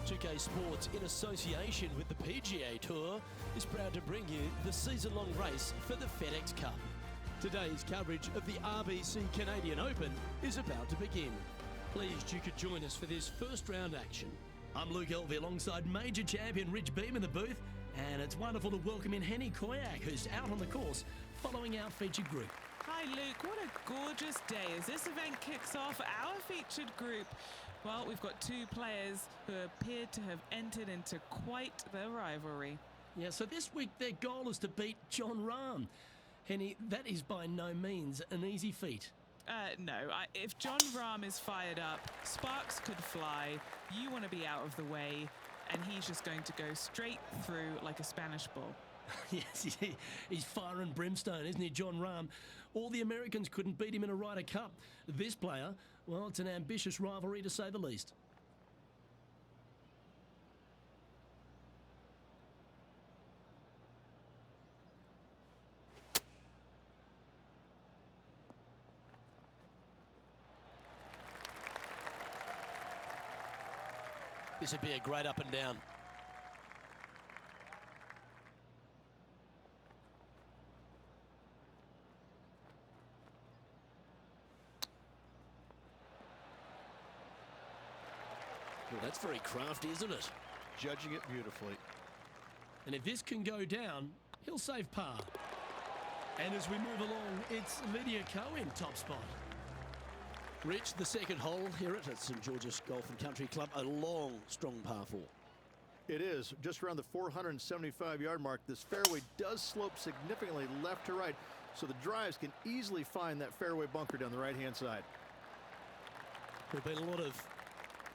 2K Sports, in association with the PGA Tour, is proud to bring you the season-long race for the FedEx Cup. Today's coverage of the RBC Canadian Open is about to begin. Pleased you could join us for this first round action. I'm Luke Elvey alongside major champion Rich Beam in the booth, and it's wonderful to welcome in Henny Koyak, who's out on the course following our featured group. Hi Luke, what a gorgeous day as this event kicks off our featured group. Well, we've got two players who appear to have entered into quite the rivalry. Yeah, so this week their goal is to beat Jon Rahm. Henny, that is by no means an easy feat. No, if Jon Rahm is fired up, sparks could fly, you want to be out of the way, and he's just going to go straight through like a Spanish bull. Yes, he's fire and brimstone, isn't he, Jon Rahm? All the Americans couldn't beat him in a Ryder Cup. This player, well, it's an ambitious rivalry to say the least. This would be a great up and down. Well, that's very crafty, isn't it? Judging it beautifully. And if this can go down, he'll save par. And as we move along, it's Lydia Ko in top spot. Rich, the second hole here at St George's Golf and Country Club, a long, strong par 4. It is just around the 475-yard mark. This fairway does slope significantly left to right, so the drives can easily find that fairway bunker down the right-hand side. There have been a lot of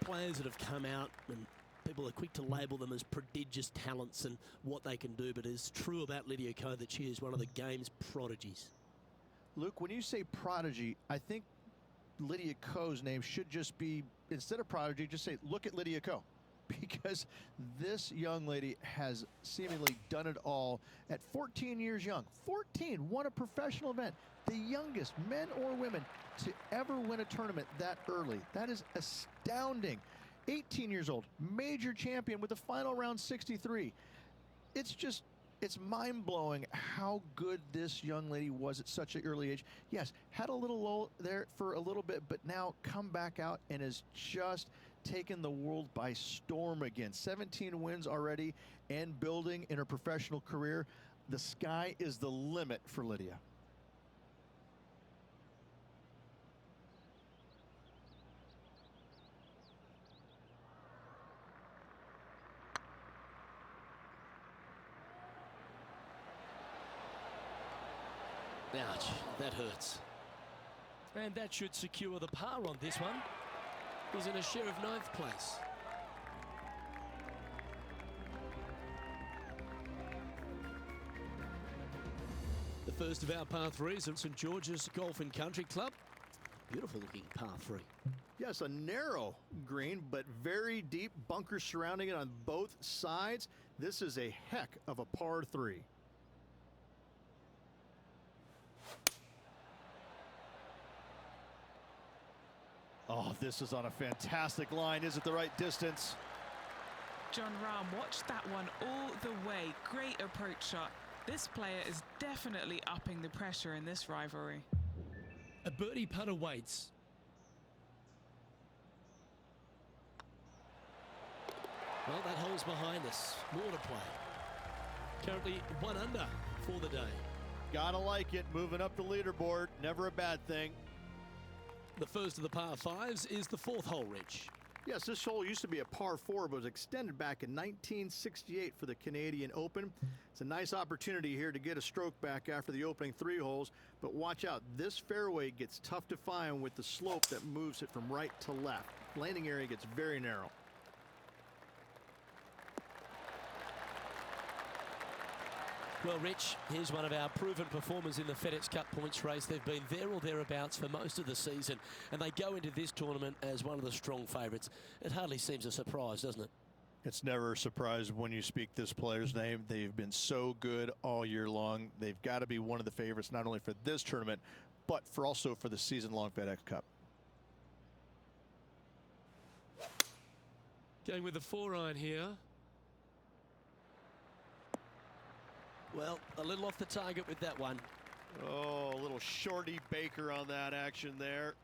players that have come out, and people are quick to label them as prodigious talents and what they can do, but it's true about Lydia Ko that she is one of the game's prodigies. Luke, when you say prodigy, I think Lydia Ko's name should just be, instead of prodigy, just say, look at Lydia Ko. Because this young lady has seemingly done it all at 14 years young. 14, won a professional event. The youngest men or women to ever win a tournament that early. That is astounding. 18 years old, major champion with the final round 63. It's mind-blowing how good this young lady was at such an early age. Yes, had a little lull there for a little bit, but now come back out and has just taken the world by storm again. 17 wins already and building in her professional career. The sky is the limit for Lydia. Ouch, that hurts. And that should secure the par on this one. He's in a share of 9th place. The first of our par 3s at St George's Golf and Country Club. Beautiful looking par 3. Yes, a narrow green, but very deep, bunkers surrounding it on both sides. This is a heck of a par 3. Oh, this is on a fantastic line. Is it the right distance? Jon Rahm watched that one all the way. Great approach shot. This player is definitely upping the pressure in this rivalry. A birdie putt awaits. Well, that hole's behind us. More to play. Currently 1 under for the day. Gotta like it. Moving up the leaderboard. Never a bad thing. The first of the par 5s is the 4th hole, Rich. Yes, this hole used to be a par 4, but was extended back in 1968 for the Canadian Open. It's a nice opportunity here to get a stroke back after the opening 3 holes, but watch out. This fairway gets tough to find with the slope that moves it from right to left. Landing area gets very narrow. Well, Rich, here's one of our proven performers in the FedEx Cup points race. They've been there or thereabouts for most of the season, and they go into this tournament as one of the strong favourites. It hardly seems a surprise, doesn't it? It's never a surprise when you speak this player's name. They've been so good all year long. They've got to be one of the favorites, not only for this tournament, but also for the season-long FedEx Cup. Going with the 4-iron here. Well, a little off the target with that one. Oh, a little shorty Baker on that action there.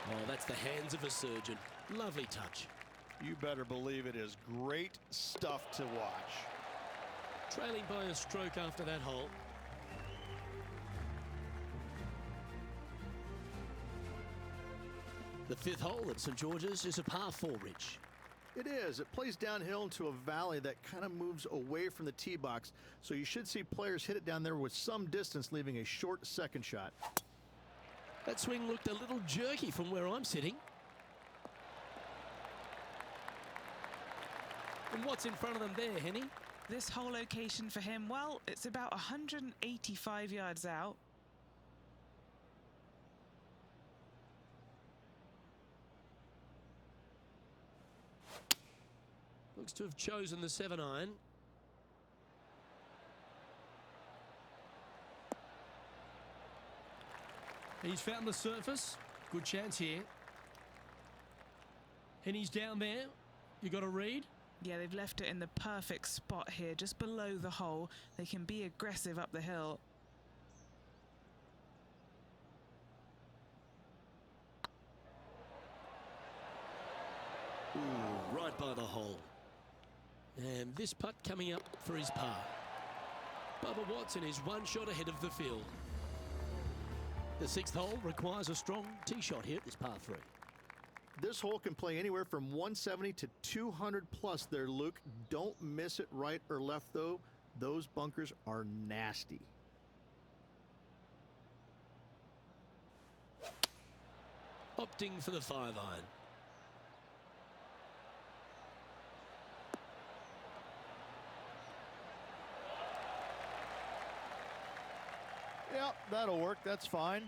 Oh, that's the hands of a surgeon. Lovely touch. You better believe it is great stuff to watch. Trailing by a stroke after that hole. The 5th hole at St George's is a par 4, Rich. It is. It plays downhill into a valley that kind of moves away from the tee box, so you should see players hit it down there with some distance, leaving a short second shot. That swing looked a little jerky from where I'm sitting. And what's in front of them there, Henny? This whole location for him, well, it's about 185 yards out. Looks to have chosen the 7-iron. He's found the surface. Good chance here. And he's down there. You got a read? Yeah, they've left it in the perfect spot here, just below the hole. They can be aggressive up the hill. Ooh, right by the hole. And this putt coming up for his par. Bubba Watson is one shot ahead of the field. The 6th hole requires a strong tee shot here at this par 3. This hole can play anywhere from 170 to 200 plus there, Luke. Don't miss it right or left, though. Those bunkers are nasty. Opting for the 5-iron. Yep, that'll work. That's fine.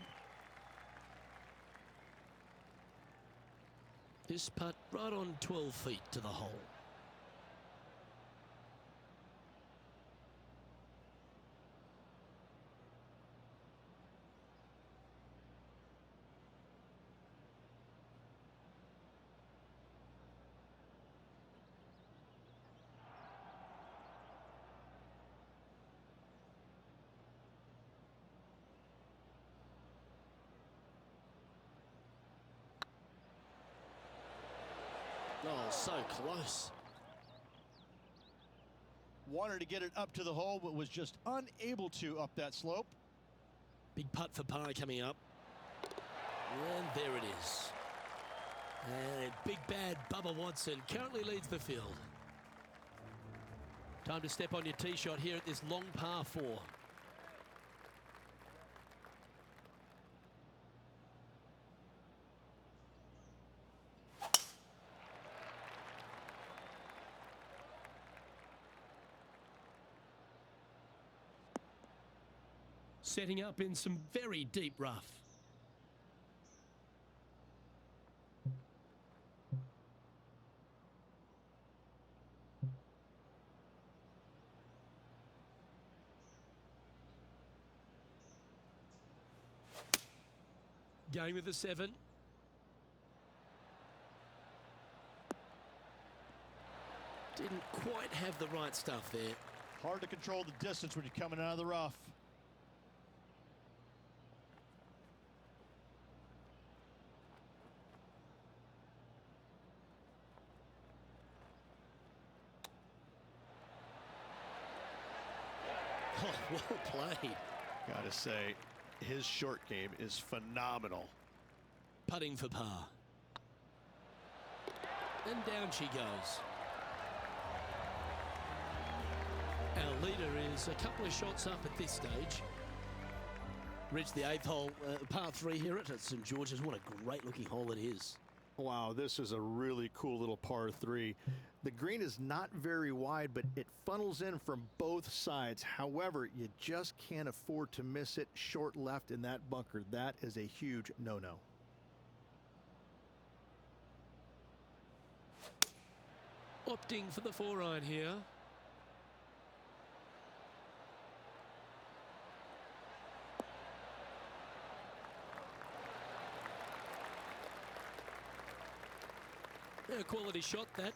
This putt right on 12 feet to the hole. Oh, so close. Wanted to get it up to the hole, but was just unable to up that slope. Big putt for par coming up. And there it is. And big bad Bubba Watson currently leads the field. Time to step on your tee shot here at this long par 4. Setting up in some very deep rough. Going with the 7. Didn't quite have the right stuff there. Hard to control the distance when you're coming out of the rough. Oh, well played. Gotta say, his short game is phenomenal. Putting for par. And down she goes. Our leader is a couple of shots up at this stage. Reached the 8th hole, par 3 here at St George's. What a great looking hole it is. Wow, this is a really cool little par 3. The green is not very wide, but it funnels in from both sides. However, you just can't afford to miss it short left in that bunker. That is a huge no-no. Opting for the 4-iron here. A quality shot, that.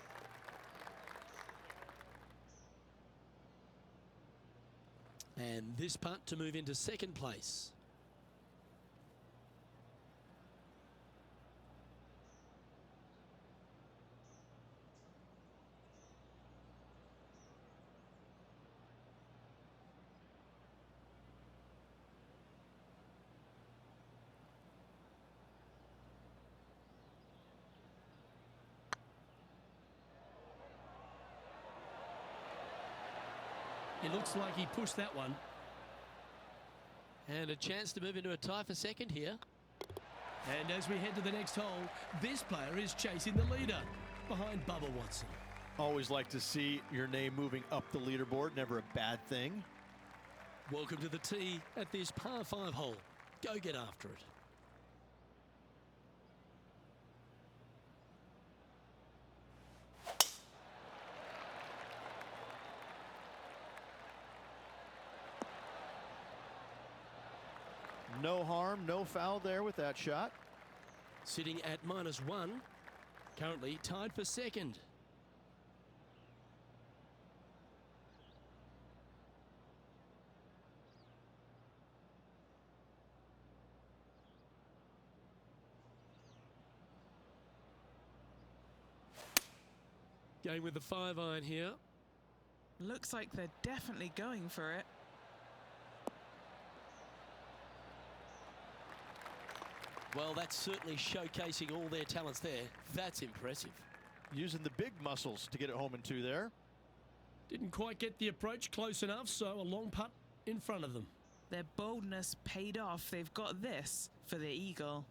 And this putt to move into second place. It looks like he pushed that one. And a chance to move into a tie for second here. And as we head to the next hole, this player is chasing the leader behind Bubba Watson. Always like to see your name moving up the leaderboard. Never a bad thing. Welcome to the tee at this par 5 hole. Go get after it. No harm, no foul there with that shot. Sitting at -1, currently tied for second. Going with the 5-iron here. Looks like they're definitely going for it. Well, that's certainly showcasing all their talents there. That's impressive. Using the big muscles to get it home in 2 there. Didn't quite get the approach close enough, so a long putt in front of them. Their boldness paid off. They've got this for the eagle.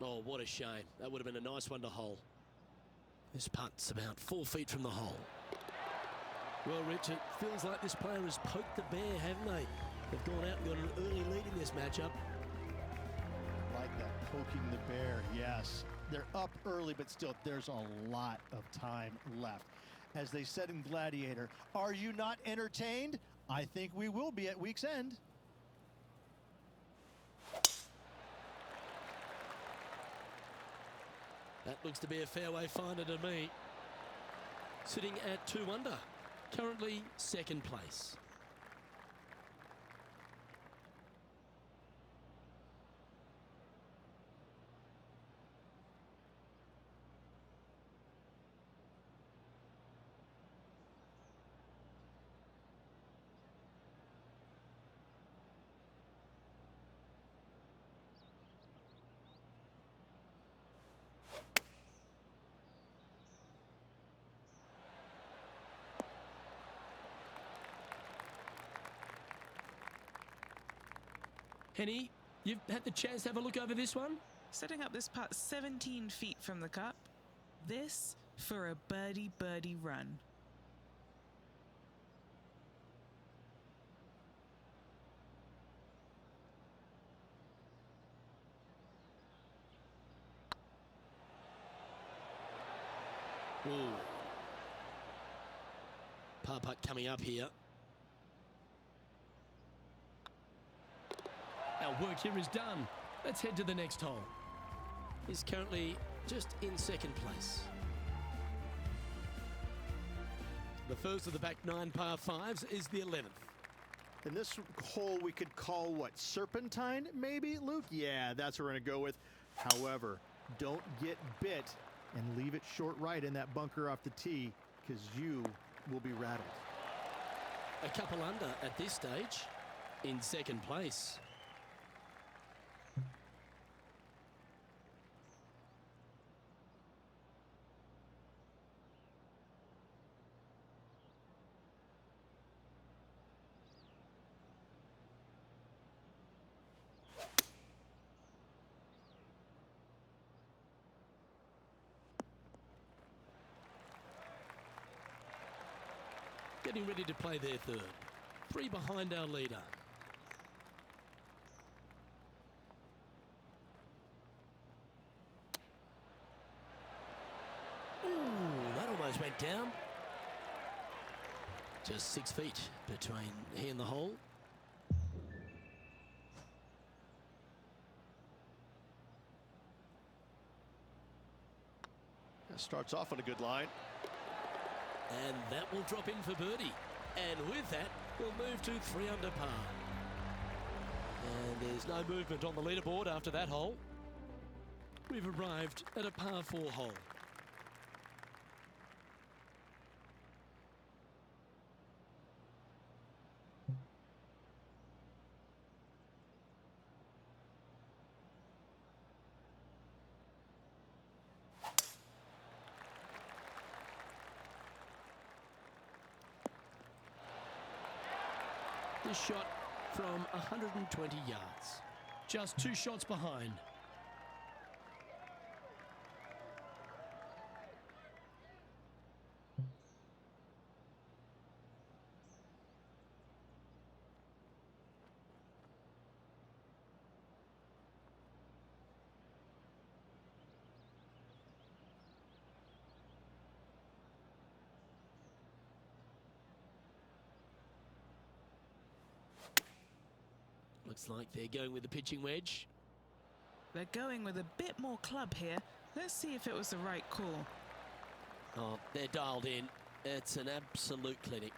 Oh, what a shame. That would have been a nice one to hole. This putt's about 4 feet from the hole. Well, Rich, it feels like this player has poked the bear, haven't they? They've gone out and got an early lead in this matchup. Like that, poking the bear, yes. They're up early, but still, there's a lot of time left. As they said in Gladiator, are you not entertained? I think we will be at week's end. That looks to be a fairway finder to me. Sitting at 2 under, currently second place. Henny, you've had the chance to have a look over this one? Setting up this putt 17 feet from the cup. This for a birdie run. Ooh. Par putt coming up here. Our work here is done. Let's head to the next hole. He's currently just in second place. The first of the back 9 par 5s is the 11th. And this hole we could call what, serpentine maybe, Luke? Yeah, that's what we're going to go with. However, don't get bit and leave it short right in that bunker off the tee, because you will be rattled. A couple under at this stage, in second place. Getting ready to play their third. 3 behind our leader. balls went down. Just 6 feet between he and the hole. That starts off on a good line. And that will drop in for birdie. And with that, we'll move to 3 under par. And there's no movement on the leaderboard after that hole. We've arrived at a par 4 hole. This shot from 120 yards. Just 2 shots behind. Looks like they're going with the pitching wedge. They're going with a bit more club here. Let's see if it was the right call. Oh, they're dialed in. It's an absolute clinic.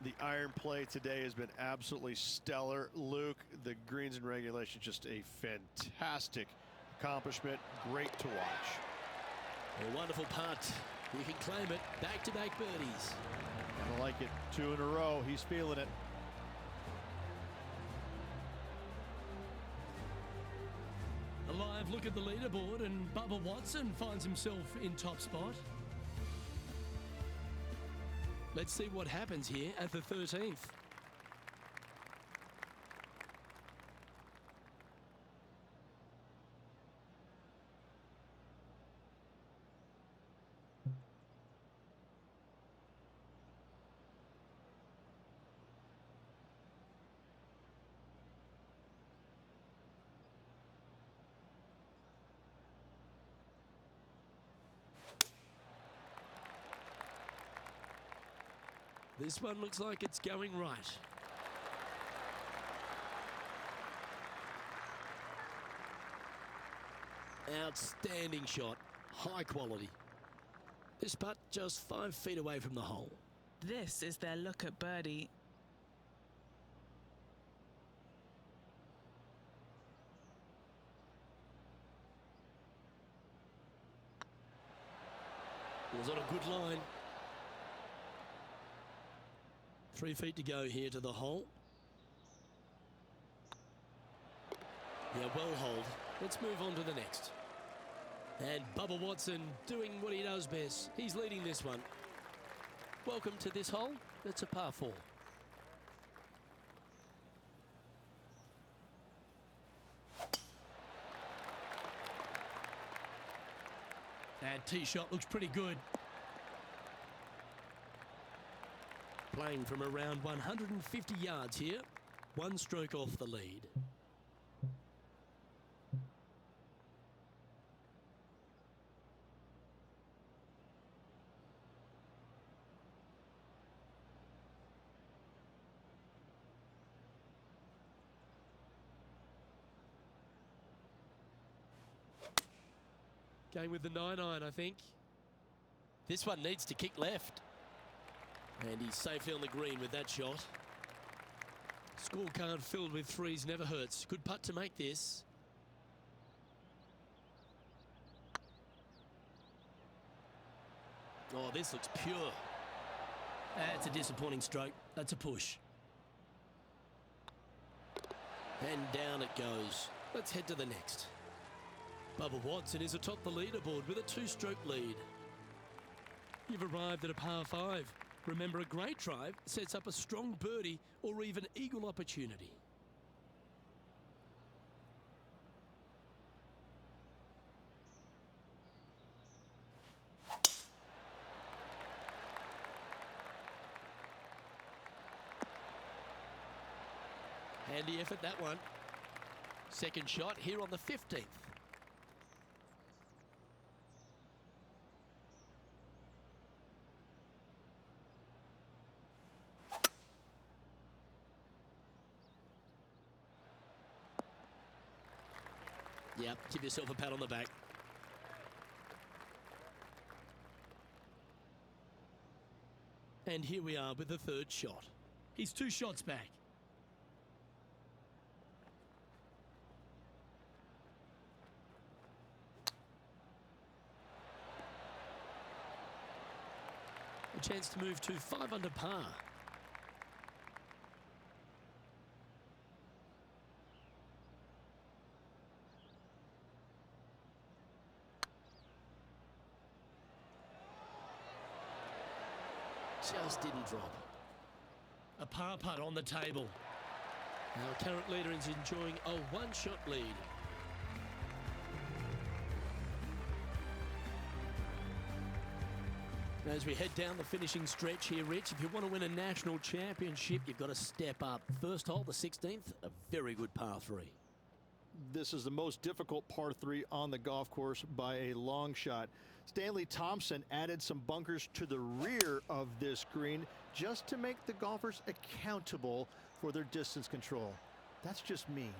The iron play today has been absolutely stellar. Luke, the greens and regulation, just a fantastic accomplishment. Great to watch. A wonderful putt. You can claim it. Back-to-back birdies. I like it. 2 in a row. He's feeling it. A live look at the leaderboard, and Bubba Watson finds himself in top spot. Let's see what happens here at the 13th. This one looks like it's going right. Outstanding shot. High quality. This putt just 5 feet away from the hole. This is their look at birdie. Was on a good line. 3 feet to go here to the hole. Yeah, well hold. Let's move on to the next. And Bubba Watson doing what he does best. He's leading this one. Welcome to this hole. It's a par 4. And tee shot looks pretty good. Playing from around 150 yards here. 1 stroke off the lead. Going with the 9-iron, I think. This one needs to kick left. And he's safely on the green with that shot. Scorecard filled with 3s never hurts. Good putt to make this. Oh, this looks pure. That's a disappointing stroke. That's a push. And down it goes. Let's head to the next. Bubba Watson is atop the leaderboard with a 2-stroke lead. You've arrived at a par 5. Remember, a great drive sets up a strong birdie or even eagle opportunity. Handy effort, that one. Second shot here on the 15th. Yep, give yourself a pat on the back. And here we are with the third shot. He's 2 shots back. A chance to move to 5 under par. Just didn't drop. A par putt on the table. Our current leader is enjoying a 1-shot lead. As we head down the finishing stretch here, Rich, if you want to win a national championship, you've got to step up. First hole, the 16th, a very good par 3. This is the most difficult par 3 on the golf course by a long shot. Stanley Thompson added some bunkers to the rear of this green just to make the golfers accountable for their distance control. That's just mean.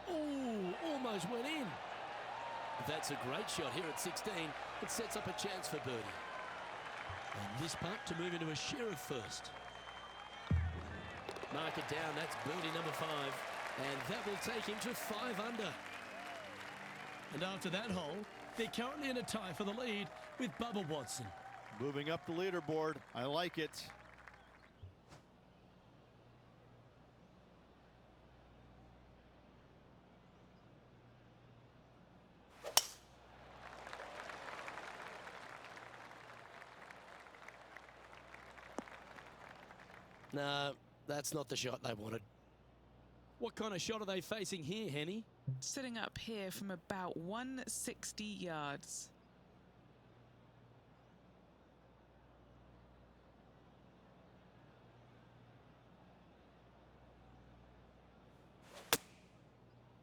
Oh, almost went in. That's a great shot here at 16. It sets up a chance for birdie. And this putt to move into a share of first. Mark it down, that's birdie number 5. And that will take him to 5 under. And after that hole, they're currently in a tie for the lead with Bubba Watson. Moving up the leaderboard. I like it. No, that's not the shot they wanted. What kind of shot are they facing here, Henny? Sitting up here from about 160 yards.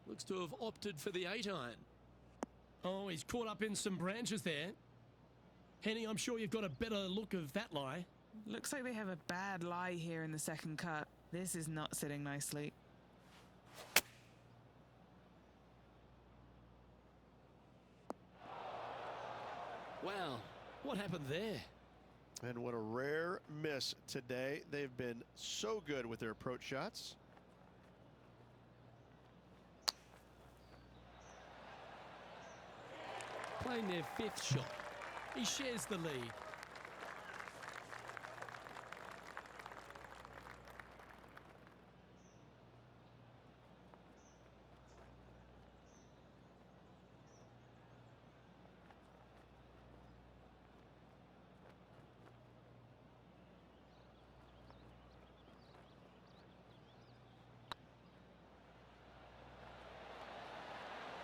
Looks to have opted for the 8-iron. Oh, he's caught up in some branches there. Henny, I'm sure you've got a better look of that lie. Looks like they have a bad lie here in the second cut. This is not sitting nicely. Wow, what happened there? And what a rare miss today. They've been so good with their approach shots. Playing their 5th shot. He shares the lead.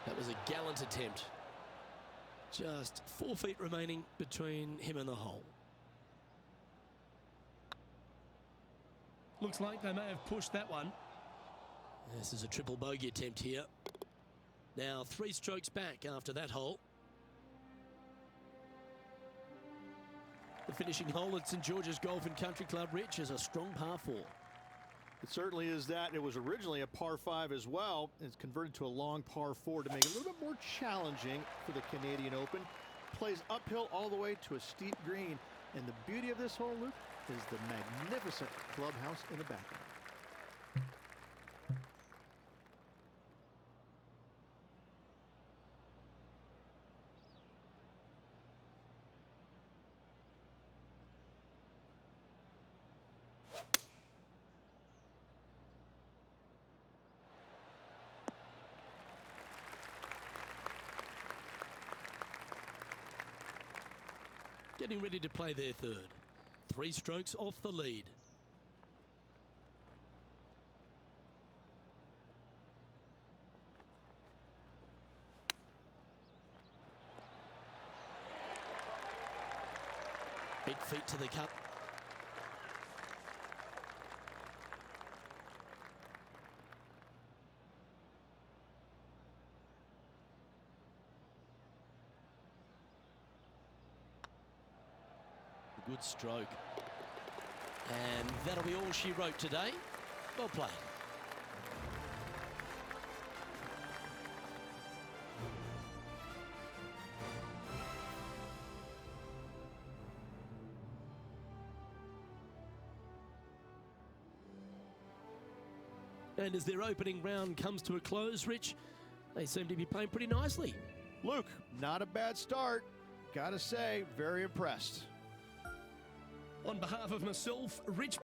That was a gallant attempt. Just 4 feet remaining between him and the hole. Looks like they may have pushed that one. This is a triple bogey attempt here. Now 3 strokes back after that hole. The finishing hole at St George's Golf and Country Club, Rich, is a strong par 4. It certainly is that. It was originally a par 5 as well. It's converted to a long par 4 to make it a little bit more challenging for the Canadian Open. Plays uphill all the way to a steep green. And the beauty of this hole, Luke, is the magnificent clubhouse in the background. Getting ready to play their 3rd. 3 strokes off the lead. Big feet to the cup. Good stroke. And that'll be all she wrote today. Well played. And as their opening round comes to a close, Rich, they seem to be playing pretty nicely. Luke, not a bad start. Gotta say, very impressed. On behalf of myself, Rich